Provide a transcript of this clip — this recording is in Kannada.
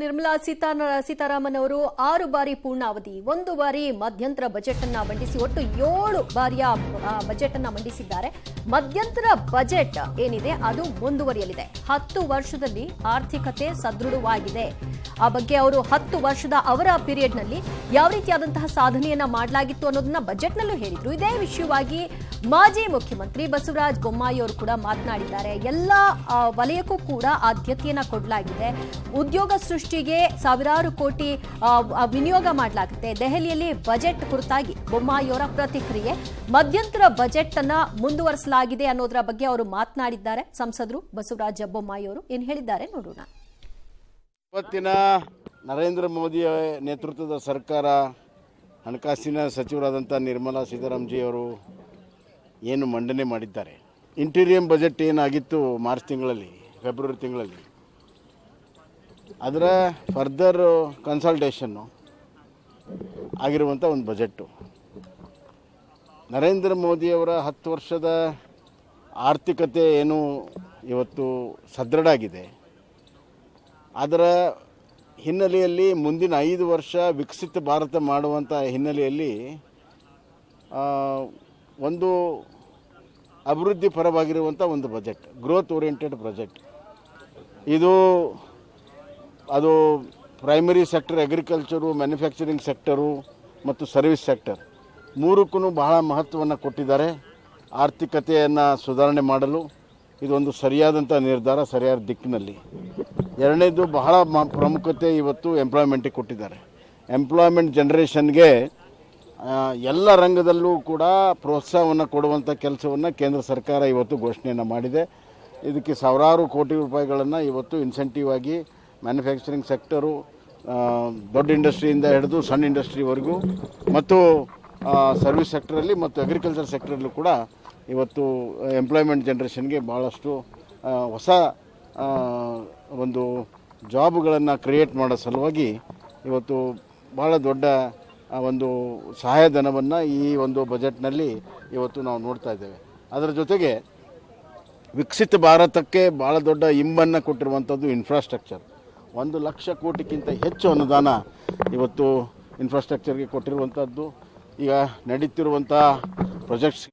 ನಿರ್ಮಲಾ ಸೀತಾರಾಮನ್ ಅವರು 6 ಬಾರಿ ಪೂರ್ಣಾವಧಿ, 1 ಬಾರಿ ಮಧ್ಯಂತರ ಬಜೆಟ್ ಅನ್ನ ಮಂಡಿಸಿ ಒಟ್ಟು 7 ಬಾರಿಯ ಬಜೆಟ್ ಅನ್ನ ಮಂಡಿಸಿದ್ದಾರೆ. ಮಧ್ಯಂತರ ಬಜೆಟ್ ಏನಿದೆ ಅದು ಮುಂದುವರಿಯಲಿದೆ. 10 ವರ್ಷದಲ್ಲಿ ಆರ್ಥಿಕತೆ ಸದೃಢವಾಗಿದೆ. ಆ ಬಗ್ಗೆ ಅವರು 10 ವರ್ಷದ ಅವರ ಪೀರಿಯಡ್ ನಲ್ಲಿ ಯಾವ ರೀತಿಯಾದಂತಹ ಸಾಧನೆಯನ್ನ ಮಾಡಲಾಗಿತ್ತು ಅನ್ನೋದನ್ನ ಬಜೆಟ್ ನಲ್ಲೂ ಹೇಳಿದ್ರು. ಇದೇ ವಿಷಯವಾಗಿ ಮಾಜಿ ಮುಖ್ಯಮಂತ್ರಿ ಬಸವರಾಜ ಬೊಮ್ಮಾಯಿ ಅವರು ಕೂಡ ಮಾತನಾಡಿದ್ದಾರೆ. ಎಲ್ಲ ವಲಯಕ್ಕೂ ಕೂಡ ಆದ್ಯತೆಯನ್ನ ಕೊಡಲಾಗಿದೆ. ಉದ್ಯೋಗ ಸೃಷ್ಟಿಗೆ ಸಾವಿರಾರು ಕೋಟಿ ವಿನಿಯೋಗ ಮಾಡಲಾಗುತ್ತೆ. ದೆಹಲಿಯಲ್ಲಿ ಬಜೆಟ್ ಕುರಿತಾಗಿ ಬೊಮ್ಮಾಯಿಯವರ ಪ್ರತಿಕ್ರಿಯೆ. ಮಧ್ಯಂತರ ಬಜೆಟ್ ಅನ್ನ ಮುಂದುವರಿಸಲಾಗಿದೆ ಅನ್ನೋದರ ಬಗ್ಗೆ ಅವರು ಮಾತನಾಡಿದ್ದಾರೆ. ಸಂಸದರು ಬಸವರಾಜ ಬೊಮ್ಮಾಯಿ ಅವರು ಏನು ಹೇಳಿದ್ದಾರೆ ನೋಡೋಣ. ಇವತ್ತಿನ ನರೇಂದ್ರ ಮೋದಿ ನೇತೃತ್ವದ ಸರ್ಕಾರ, ಹಣಕಾಸಿನ ಸಚಿವರಾದಂಥ ನಿರ್ಮಲಾ ಸೀತಾರಾಮನ್ ಅವರು ಏನು ಮಂಡನೆ ಮಾಡಿದ್ದಾರೆ, ಇಂಟೀರಿಯಂ ಬಜೆಟ್ ಏನಾಗಿತ್ತು ಮಾರ್ಚ್ ತಿಂಗಳಲ್ಲಿ, ಫೆಬ್ರವರಿ ತಿಂಗಳಲ್ಲಿ, ಅದರ ಫರ್ದರ್ ಕನ್ಸಲ್ಟೇಷನ್ನು ಆಗಿರುವಂಥ ಒಂದು ಬಜೆಟ್ಟು. ನರೇಂದ್ರ ಮೋದಿಯವರ 10 ವರ್ಷದ ಆರ್ಥಿಕತೆ ಏನು ಇವತ್ತು ಸದೃಢ ಆಗಿದೆ, ಅದರ ಹಿನ್ನೆಲೆಯಲ್ಲಿ ಮುಂದಿನ 5 ವರ್ಷ ವಿಕಸಿತ ಭಾರತ ಮಾಡುವಂಥ ಹಿನ್ನೆಲೆಯಲ್ಲಿ ಒಂದು ಅಭಿವೃದ್ಧಿ ಪರವಾಗಿರುವಂಥ ಒಂದು ಬಜೆಟ್, ಗ್ರೋತ್ ಓರಿಯೆಂಟೆಡ್ ಬಜೆಟ್. ಅದು primary sector, agriculture, manufacturing sector ಮತ್ತು ಸರ್ವಿಸ್ ಸೆಕ್ಟರ್ ಮೂರಕ್ಕೂ ಬಹಳ ಮಹತ್ವವನ್ನು ಕೊಟ್ಟಿದ್ದಾರೆ. ಆರ್ಥಿಕತೆಯನ್ನು ಸುಧಾರಣೆ ಮಾಡಲು ಇದೊಂದು ಸರಿಯಾದಂಥ ನಿರ್ಧಾರ, ಸರಿಯಾದ ದಿಕ್ಕಿನಲ್ಲಿ. ಎರಡನೇದು ಬಹಳ ಪ್ರಾಮುಖ್ಯತೆ ಇವತ್ತು ಎಂಪ್ಲಾಯ್ಮೆಂಟಿಗೆ ಕೊಟ್ಟಿದ್ದಾರೆ. ಎಂಪ್ಲಾಯ್ಮೆಂಟ್ ಜನ್ರೇಷನ್ಗೆ ಎಲ್ಲ ರಂಗದಲ್ಲೂ ಕೂಡ ಪ್ರೋತ್ಸಾಹವನ್ನು ಕೊಡುವಂಥ ಕೆಲಸವನ್ನು ಕೇಂದ್ರ ಸರ್ಕಾರ ಇವತ್ತು ಘೋಷಣೆಯನ್ನು ಮಾಡಿದೆ. ಇದಕ್ಕೆ ಸಾವಿರಾರು ಕೋಟಿ ರೂಪಾಯಿಗಳನ್ನು ಇವತ್ತು ಇನ್ಸೆಂಟಿವ್ ಆಗಿ ಮ್ಯಾನುಫ್ಯಾಕ್ಚರಿಂಗ್ ಸೆಕ್ಟರು, ದೊಡ್ಡ ಇಂಡಸ್ಟ್ರಿಯಿಂದ ಹಿಡಿದು ಸಣ್ಣ ಇಂಡಸ್ಟ್ರಿವರೆಗೂ ಮತ್ತು ಸರ್ವಿಸ್ ಸೆಕ್ಟರಲ್ಲಿ ಮತ್ತು ಅಗ್ರಿಕಲ್ಚರ್ ಸೆಕ್ಟರಲ್ಲೂ ಕೂಡ ಇವತ್ತು ಎಂಪ್ಲಾಯ್ಮೆಂಟ್ ಜನ್ರೇಷನ್ಗೆ ಭಾಳಷ್ಟು ಹೊಸ ಒಂದು ಜಾಬ್ಗಳನ್ನು ಕ್ರಿಯೇಟ್ ಮಾಡೋ ಸಲುವಾಗಿ ಇವತ್ತು ಭಾಳ ದೊಡ್ಡ ಒಂದು ಸಹಾಯಧನವನ್ನು ಈ ಒಂದು ಬಜೆಟ್ನಲ್ಲಿ ಇವತ್ತು ನಾವು ನೋಡ್ತಾ ಇದ್ದೇವೆ. ಅದರ ಜೊತೆಗೆ ವಿಕಸಿತ ಭಾರತಕ್ಕೆ ಭಾಳ ದೊಡ್ಡ ಇಂಬನ್ನು ಕೊಟ್ಟಿರುವಂಥದ್ದು ಇನ್ಫ್ರಾಸ್ಟ್ರಕ್ಚರ್. 1 ಲಕ್ಷ ಕೋಟಿಗಿಂತ ಹೆಚ್ಚು ಅನುದಾನ ಇವತ್ತು ಇನ್ಫ್ರಾಸ್ಟ್ರಕ್ಚರ್ಗೆ ಕೊಟ್ಟಿರುವಂಥದ್ದು. ಈಗ ನಡೀತಿರುವಂಥ ಪ್ರಾಜೆಕ್ಟ್ಸ್